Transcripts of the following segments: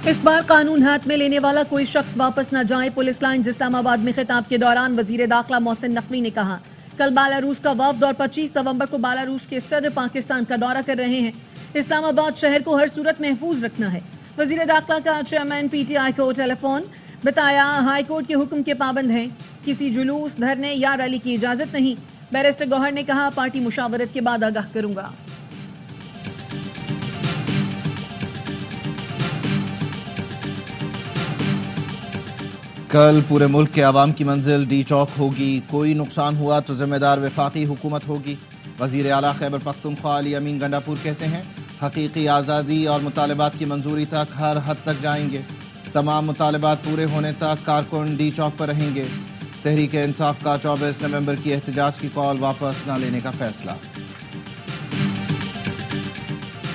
اس بار قانون ہاتھ میں لینے والا کوئی شخص واپس نہ جائے، پولیس لائنز اسلام آباد میں خطاب کے دوران وزیر داخلہ محسن نقوی نے کہا کل بیلاروس کا وفد اور 25 نومبر کو بیلاروس کے صدر پاکستان کا دورہ کر رہے ہیں، اسلام آباد شہر کو ہر صورت محفوظ رکھنا ہے۔ وزیر داخلہ کا چیئرمین پی ٹی آئی کو ٹیلی فون، بتایا ہائی کورٹ کے حکم کے پابند ہیں، کسی جلوس، دھرنے یا ریلی کی اجازت نہیں۔ بیرسٹر گوہر نے کہا پارٹی مشاورت کے بعد آگاہ کروں گا۔ کل پورے ملک کے عوام کی منزل ڈی چوک ہوگی، کوئی نقصان ہوا تو ذمہ دار وفاقی حکومت ہوگی۔ وزیر اعلیٰ خیبر پختونخوا علی امین گنڈاپور کہتے ہیں حقیقی آزادی اور مطالبات کی منظوری تک ہر حد تک جائیں گے، تمام مطالبات پورے ہونے تک کارکن ڈی چوک پر رہیں گے۔ تحریک انصاف کا 24 نومبر کی احتجاج کی کال واپس نہ لینے کا فیصلہ۔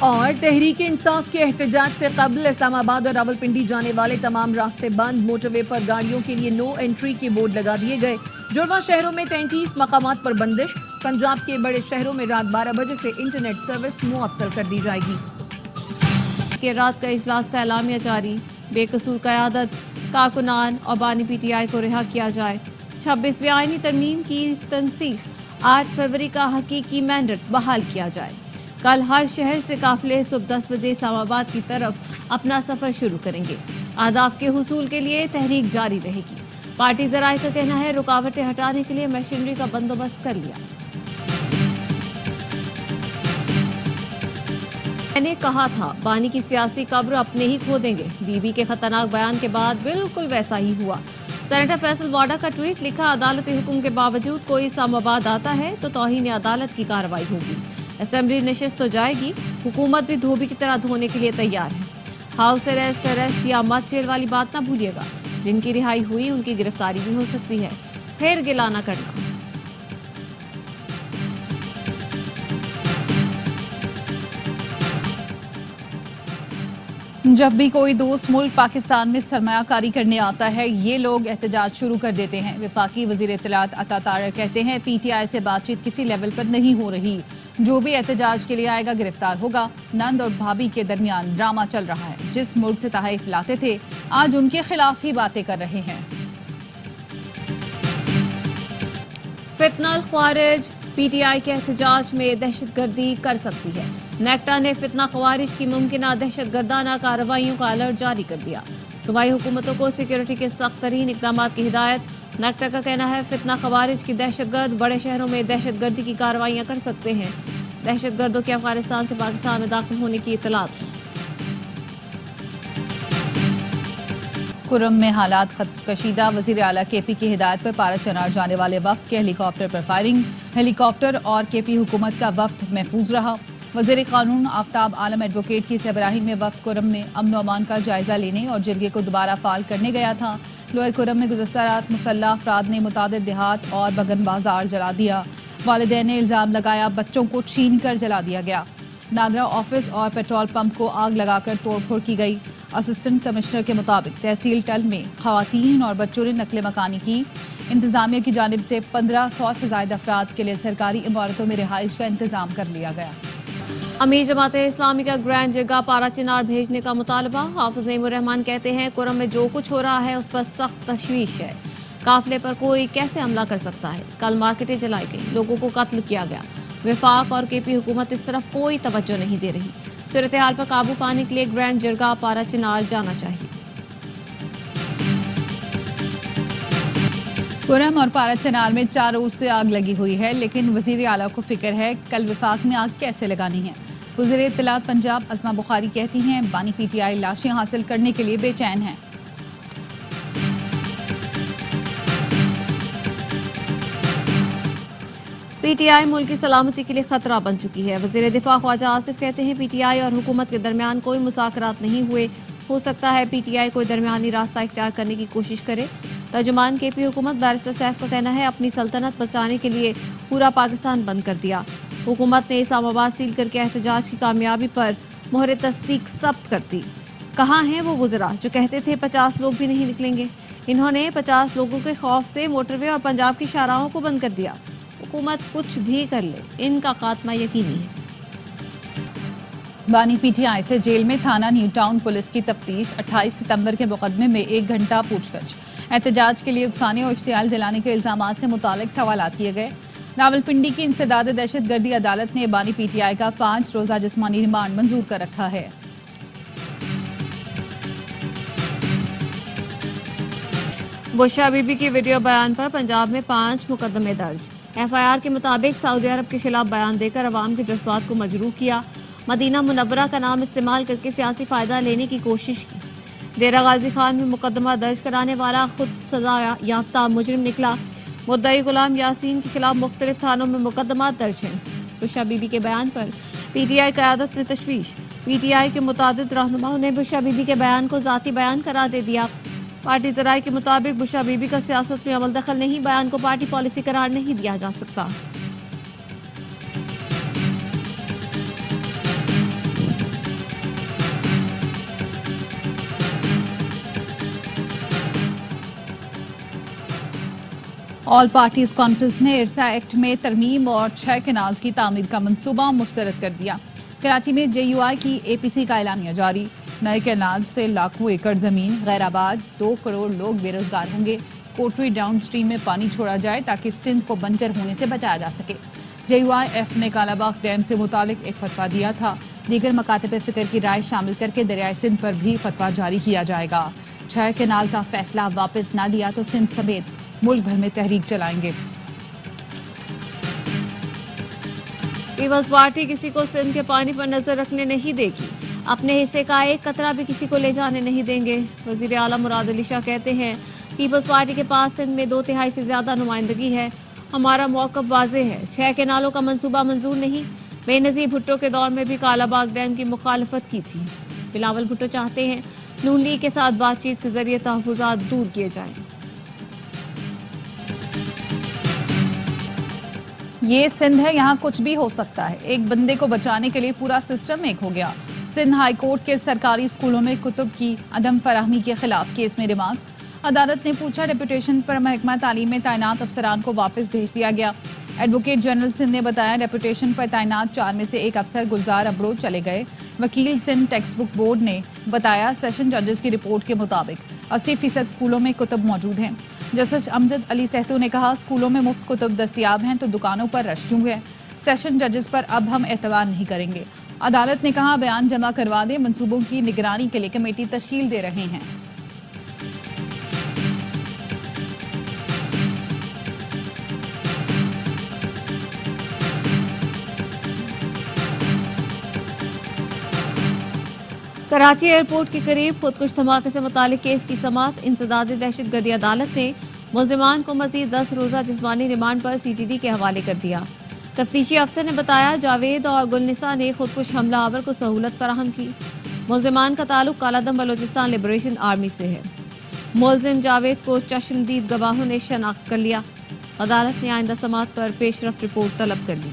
اور تحریک انصاف کے احتجاج سے قبل اسلام آباد اور راولپنڈی جانے والے تمام راستے بند، موٹر وے پر گاڑیوں کے لیے نو انٹری کے بورڈ لگا دیے گئے۔ جڑواں شہروں میں 33 مقامات پر بندش، پنجاب کے بڑے شہروں میں رات 12 بجے سے انٹرنیٹ سروس معطل کر دی جائے گی۔ کہ رات کا اجلاس کا اعلامیہ جاری، بے قصور قیادت کارکنان اور بانی پی ٹی آئی کو رہا کیا جائے۔ 26ویں آئینی ترمیم کی تنسیخ، 8 فروری کا حقیقی مینڈیٹ بحال کیا جائے۔ کل ہر شہر سے قافلے صبح 10 بجے اسلام آباد کی طرف اپنا سفر شروع کریں گے۔ اہداف کے حصول کے لیے تحریک جاری رہے گی۔ پارٹی ذرائع کا کہنا ہے رکاوٹیں ہٹانے کے لیے مشینری کا بندوبست کر لیا۔ میں نے کہا تھا بانی کی سیاسی قبر اپنے ہی کھو دیں گے، بی بی کے خطرناک بیان کے بعد بالکل ویسا ہی ہوا۔ سینیٹر فیصل واڈا کا ٹویٹ، لکھا عدالتی حکم کے باوجود کوئی اسلام آباد آتا ہے تو توہین عدالت کی کارروائی ہوگی۔ اسمبلی نشست تو جائے گی، حکومت بھی دھوبی کی طرح دھونے کے لیے تیار ہے۔ ہاؤس ارسٹ یا مت جیل والی بات نہ بھولیے گا، جن کی رہائی ہوئی ان کی گرفتاری بھی ہو سکتی ہے، پھر گلہ نہ کرنا۔ جب بھی کوئی دوست ملک پاکستان میں سرمایہ کاری کرنے آتا ہے یہ لوگ احتجاج شروع کر دیتے ہیں۔ وفاقی وزیر اطلاعات عطا طارق کہتے ہیں پی ٹی آئی سے بات چیت کسی لیول پر نہیں ہو رہی، جو بھی احتجاج کے لیے آئے گا گرفتار ہوگا۔ نند اور بھابھی کے درمیان ڈرامہ چل رہا ہے، جس ملک سے تحائف لاتے تھے آج ان کے خلاف ہی باتیں کر رہے ہیں۔ فتنہ الخوارج پی ٹی آئی کے احتجاج میں دہشت گردی کر سکتی ہے۔ نیکٹا نے فتنہ خوارج کی ممکنہ دہشت گردانہ کارروائیوں کا الرٹ جاری کر دیا۔ صوبائی حکومتوں کو سیکیورٹی کے سخت ترین اقدامات کی ہدایت۔ نیکٹا کا کہنا ہے فتنہ خوارج کی دہشت گرد بڑے شہروں میں دہشت گردی کی کارروائیاں کر سکتے ہیں۔ دہشت گردوں کے افغانستان سے پاکستان میں داخل ہونے کی اطلاعات۔ کرم میں حالات کشیدہ، وزیر اعلیٰ کے پی کی ہدایت پر پارا چنار جانے والے وفد کے ہیلی کاپٹر پر فائرنگ، ہیلی کاپٹر اور کے پی حکومت کا وفد محفوظ رہا۔ وزیر قانون آفتاب عالم ایڈوکیٹ کی سربراہی میں وفد کرم نے امن و امان کا جائزہ لینے اور جرگے کو دوبارہ فعال کرنے گیا تھا۔ لوئر کرم میں گزشتہ رات مسلح افراد نے متعدد دیہات اور بگن بازار جلا دیا۔ والدین نے الزام لگایا بچوں کو چھین کر جلا دیا گیا۔ نادرا آفس اور پیٹرول پمپ کو آگ لگا کر توڑ پھوڑ کی گئی۔ اسسٹنٹ کمشنر کے مطابق تحصیل ٹل میں خواتین اور بچوں نے نقل مکانی کی۔ انتظامیہ کی جانب سے 1500 سے زائد افراد کے لیے سرکاری عمارتوں میں رہائش کا انتظام کر لیا گیا۔ امیر جماعت اسلامی کا گرینڈ جرگہ پارا چنار بھیجنے کا مطالبہ۔ حافظ نعیم الرحمان کہتے ہیں کرم میں جو کچھ ہو رہا ہے اس پر سخت تشویش ہے، قافلے پر کوئی کیسے حملہ کر سکتا ہے؟ کل مارکیٹیں جلائی گئی، لوگوں کو قتل کیا گیا۔ وفاق اور کے پی حکومت اس طرف کوئی توجہ نہیں دے رہی۔ صورتحال پر قابو پانے کے لیے گرینڈ جرگہ پارا چنار جانا چاہیے۔ کرم اور پارا چنار میں 4 روز سے آگ لگی ہوئی ہے، لیکن وزیر اعلیٰ کو فکر ہے کل وفاق میں آگ کیسے لگانی ہے۔ وزیر اطلاعات پنجاب عظمہ بخاری کہتی ہیں بانی پی ٹی آئی لاشیں حاصل کرنے کے لیے بے چین ہیں۔ پی ٹی آئی ملک کی سلامتی کے لیے خطرہ بن چکی ہے۔ وزیر دفاع خواجہ آصف کہتے ہیں پی ٹی آئی اور حکومت کے درمیان کوئی مذاکرات نہیں ہوئے، ہو سکتا ہے پی ٹی آئی کوئی درمیانی راستہ اختیار کرنے کی کوشش کرے۔ ترجمان کے پی حکومت بیرسٹر سیف کا کہنا ہے اپنی سلطنت بچانے کے لیے پورا پاکستان بند کر دیا۔ حکومت نے اسلام آباد سیل کر کے احتجاج کی کامیابی پر مہر تصدیق ثبت کر دی۔ کہاں ہیں وہ وزراء جو کہتے تھے 50 لوگ بھی نہیں نکلیں گے؟ انہوں نے 50 لوگوں کے خوف سے موٹر وے اور پنجاب کی شاہراہوں کو بند کر دیا۔ حکومت کچھ بھی کر لے، ان کا خاتمہ یقینی ہے۔ بانی پی ٹی آئی سے جیل میں تھانہ نیو ٹاؤن پولیس کی تفتیش 28 ستمبر کے مقدمے میں 1 گھنٹہ پوچھ گچھ احتجاج کے لیے اکسانے اور اشتعال دلانے کے الزامات سے متعلق سوالات کیے گئے۔ راولپنڈی کی انسداد دہشت گردی عدالت نے بانی پی ٹی آئی کا 5 روزہ جسمانی ریمانڈ منظور کر رکھا ہے۔ بشرا بی بی کی ویڈیو بیان پر پنجاب میں 5 مقدمے درج۔ ایف آئی آر کے مطابق سعودی عرب کے خلاف بیان دے کر عوام کے جذبات کو مجروح کیا، مدینہ منورہ کا نام استعمال کر کے سیاسی فائدہ لینے کی کوشش کی۔ ڈیرہ غازی خان میں مقدمہ درج کرانے والا خود سزا یافتہ مجرم نکلا۔ مدعی غلام یاسین کے خلاف مختلف تھانوں میں مقدمات درج ہیں۔ بشرا بی بی کے بیان پر پی ٹی آئی قیادت میں تشویش۔ پی ٹی آئی کے متعدد رہنماؤں نے بشرا بی بی کے بیان کو ذاتی بیان قرار دے دیا۔ پارٹی ذرائع کے مطابق بشرا بی بی کا سیاست میں عمل دخل نہیں، بیان کو پارٹی پالیسی قرار نہیں دیا جا سکتا۔ آل پارٹیز کانفرنس نے ارسا ایکٹ میں ترمیم اور 6 کینالز کی تعمیر کا منصوبہ مسترد کر دیا۔ کراچی میں جے یو آئی کی اے پی سی کا اعلامیہ جاری۔ نئے کینال سے لاکھوں ایکڑ زمین غیر آباد، 2 کروڑ لوگ بے روزگار ہوں گے۔ کوٹری ڈاؤن سٹریم میں پانی چھوڑا جائے تاکہ سندھ کو بنجر ہونے سے بچایا جا سکے۔ جے یو آئی ایف نے کالا باغ ڈیم سے متعلق ایک فتویٰ دیا تھا۔ دیگر مکاتب فکر کی رائے شامل کر کے دریائے سندھ پر بھی فتویٰ جاری کیا جائے گا۔ 6 کینال کا فیصلہ واپس نہ لیا تو سندھ سمیت ملک بھر میں تحریک چلائیں گے۔ پیپلز پارٹی کسی کو سندھ کے پانی پر نظر رکھنے نہیں دے گی، اپنے حصے کا ایک قطرہ بھی کسی کو لے جانے نہیں دیں گے۔ وزیر اعلیٰ مراد علی شاہ کہتے ہیں پیپلز پارٹی کے پاس سندھ میں 2/3 سے زیادہ نمائندگی ہے، ہمارا موقف واضح ہے، 6 کینالوں کا منصوبہ منظور نہیں۔ بے نظیر بھٹو کے دور میں بھی کالا باغ ڈیم کی مخالفت کی تھی۔ بلاول بھٹو چاہتے ہیں نون لیگ کے ساتھ بات چیت کے ذریعے تحفظات دور کیے جائیں۔ یہ سندھ ہے، یہاں کچھ بھی ہو سکتا ہے۔ ایک بندے کو بچانے کے لیے پورا سسٹم ایک ہو گیا۔ سندھ ہائی کورٹ کے سرکاری اسکولوں میں کتب کی عدم فراہمی کے خلاف کیس میں ریمارکس۔ عدالت نے پوچھا ڈیپوٹیشن پر محکمہ تعلیم میں تعینات افسران کو واپس بھیج دیا گیا۔ ایڈوکیٹ جنرل سندھ نے بتایا ڈیپوٹیشن پر تعینات 4 میں سے 1 افسر گلزار ابرو چلے گئے۔ وکیل سندھ ٹیکسٹ بک بورڈ نے بتایا سیشن ججز کی رپورٹ کے مطابق 80% اسکولوں میں کتب موجود ہیں۔ جسٹس امجد علی سہتو نے کہا اسکولوں میں مفت کتب دستیاب ہیں تو دکانوں پر رش کیوں ہے؟ سیشن ججز پر اب ہم اعتبار نہیں کریں گے۔ عدالت نے کہا بیان جمع کروا دیں، منصوبوں کی نگرانی کے لیے کمیٹی تشکیل دے رہے ہیں۔ کراچی ایئرپورٹ کے قریب خودکش دھماکے سے متعلق کیس کی سماعت انسداد دہشت گردی عدالت نے ملزمان کو مزید 10 روزہ جسمانی ریمانڈ پر سی ٹی ڈی کے حوالے کر دیا۔ تفتیشی افسر نے بتایا جاوید اور گلنسا نے خودکش حملہ آور کو سہولت فراہم کی۔ ملزمان کا تعلق کالادم بلوچستان لبریشن آرمی سے ہے۔ ملزم جاوید کو چشمدید گواہوں نے شناخت کر لیا۔ عدالت نے آئندہ سماعت پر پیش رفت رپورٹ طلب کر لی۔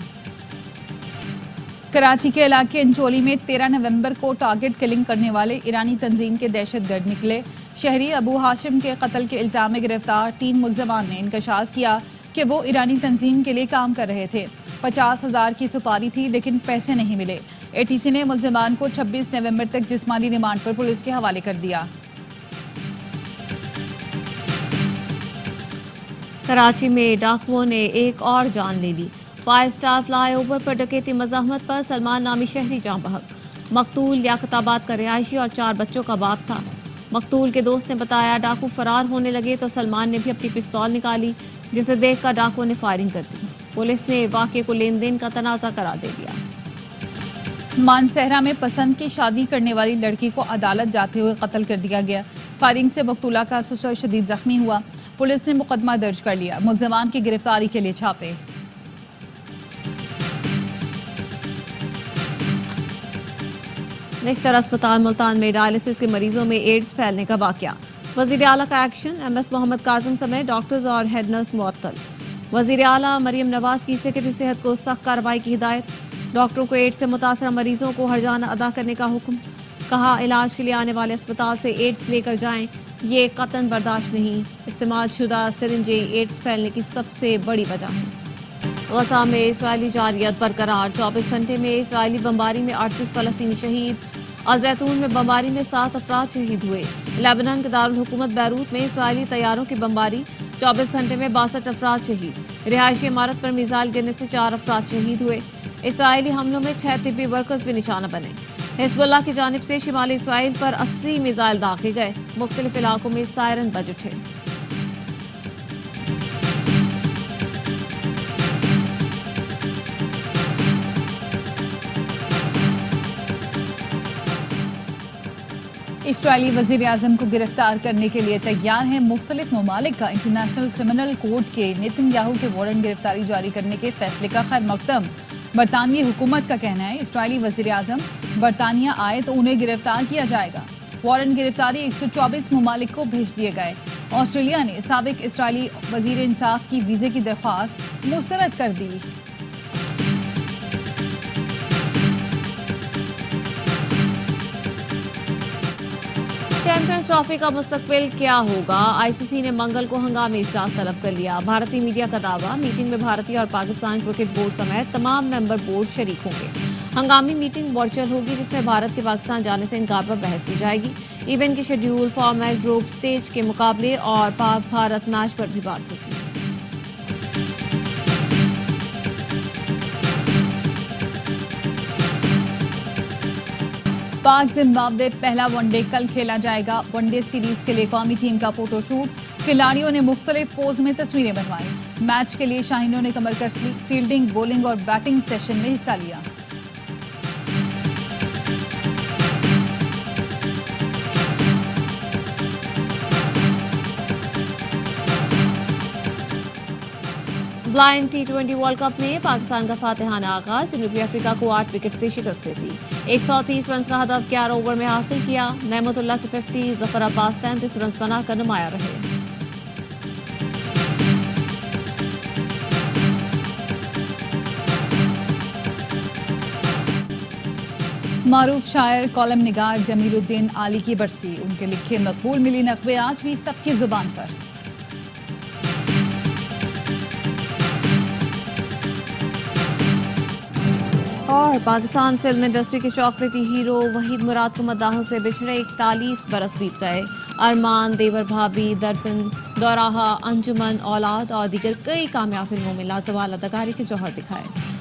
کراچی کے علاقے انچولی میں 13 نومبر کو ٹارگٹ کلنگ کرنے والے ایرانی تنظیم کے دہشت گرد نکلے۔ شہری ابو ہاشم کے قتل کے الزام میں گرفتار 3 ملزمان نے انکشاف کیا کہ وہ ایرانی تنظیم کے لیے کام کر رہے تھے۔ 50,000 کی سپاری تھی لیکن پیسے نہیں ملے۔ اے ٹی سی نے ملزمان کو 26 نومبر تک جسمانی ریمانڈ پر پولیس کے حوالے کر دیا۔ کراچی میں ڈاکوؤں نے ایک اور جان لے لی۔ 5 اسٹار فلائی اوور پر ڈکیتی مزاحمت پر سلمان نامی شہری جاں بحق۔ مقتول لیاقت آباد کا رہائشی اور 4 بچوں کا باپ تھا۔ مقتول کے دوست نے بتایا ڈاکو فرار ہونے لگے تو سلمان نے بھی اپنی پستول نکالی، جسے دیکھ کر ڈاکو نے فائرنگ کر دی۔ پولیس نے واقعے کو لین دین کا تنازع قرار دے دیا۔ مانسہرہ میں پسند کی شادی کرنے والی لڑکی کو عدالت جاتے ہوئے قتل کر دیا گیا۔ فائرنگ سے مقتولہ کا سسر شدید زخمی ہوا۔ پولیس نے مقدمہ درج کر لیا۔ ملزمان کی گرفتاری کے لیے چھاپے۔ نشتر اسپتال ملتان میں ڈائلسس کے مریضوں میں ایڈز پھیلنے کا واقعہ۔ وزیر اعلیٰ کا ایکشن، ایم ایس محمد کاظم سمیت ڈاکٹرز اور ہیڈ نرس معطل۔ وزیر اعلیٰ مریم نواز کی سیکرٹری صحت کو سخت کارروائی کی ہدایت۔ ڈاکٹروں کو ایڈز سے متاثرہ مریضوں کو ہرجانہ ادا کرنے کا حکم۔ کہا علاج کے لیے آنے والے اسپتال سے ایڈز لے کر جائیں، یہ قطعاً برداشت نہیں۔ استعمال شدہ سرنجیں ایڈز پھیلنے کی سب سے بڑی وجہ ہیں۔ غزہ میں اسرائیلی جارحیت برقرار، 24 گھنٹے میں اسرائیلی بمباری میں 38 فلسطینی شہید۔ الزیتون میں بمباری میں 7 افراد شہید ہوئے۔ لیبنان کے دارالحکومت بیروت میں اسرائیلی طیاروں کی بمباری، 24 گھنٹے میں 62 افراد شہید۔ رہائشی عمارت پر میزائل گرنے سے 4 افراد شہید ہوئے۔ اسرائیلی حملوں میں 6 طبی ورکرز بھی نشانہ بنے۔ حزب اللہ کی جانب سے شمالی اسرائیل پر 80 میزائل داغے گئے، مختلف علاقوں میں سائرن بج اٹھے۔ اسرائیلی وزیر اعظم کو گرفتار کرنے کے لیے تیار ہیں مختلف ممالک کا انٹرنیشنل کرمنل کورٹ کے نیتن یاہو کے وارنٹ گرفتاری جاری کرنے کے فیصلے کا خیر مقدم۔ برطانوی حکومت کا کہنا ہے اسرائیلی وزیر اعظم برطانیہ آئے تو انہیں گرفتار کیا جائے گا۔ وارنٹ گرفتاری 124 ممالک کو بھیج دیے گئے۔ آسٹریلیا نے سابق اسرائیلی وزیر انصاف کی ویزے کی درخواست مسترد کر دی۔ چیمپئنز ٹرافی کا مستقبل کیا ہوگا؟ آئی سی سی نے منگل کو ہنگامی اجلاس طلب کر لیا۔ بھارتی میڈیا کا دعویٰ، میٹنگ میں بھارتی اور پاکستان کرکٹ بورڈ سمیت تمام ممبر بورڈ شریک ہوں گے۔ ہنگامی میٹنگ ورچوئل ہوگی جس میں بھارت کے پاکستان جانے سے انکار پر بحث کی جائے گی۔ ایونٹ کے شیڈیول، فارمیٹ، گروپ سٹیج کے مقابلے اور پاک بھارت میچ پر بھی بات ہوگی۔ پاک زمبابوے پہلا ون ڈے کل کھیلا جائے گا۔ ون ڈے سیریز کے لیے قومی ٹیم کا فوٹو شوٹ، کھلاڑیوں نے مختلف پوز میں تصویریں بنوائی۔ میچ کے لیے شاہینوں نے کمر کس لی، فیلڈنگ، بولنگ اور بیٹنگ سیشن میں حصہ لیا۔ بلائنڈ ٹی20 ورلڈ کپ میں پاکستان کا فاتحانہ آغاز، جنوبی افریقہ کو 8 وکٹ سے شکست دے دی۔ 130 رنز کا ہدف 11 اوور میں حاصل کیا۔ نعمت اللہ کی 50، ظفر عباس 33 رنز بنا کر نمایاں رہے۔ معروف شاعر کالم نگار جمیل الدین عالی کی برسی، ان کے لکھے مقبول ملی نغمے آج بھی سب کی زبان پر۔ اور پاکستان فلم انڈسٹری کے چاکلیٹی ہیرو وحید مراد کو مداحوں سے بچھڑے 41 برس بیت گئے۔ ارمان، دیور بھابھی، درپن، دوراہا، انجمن، اولاد اور دیگر کئی کامیاب فلموں میں لازوال اداکاری کے جوہر دکھائے۔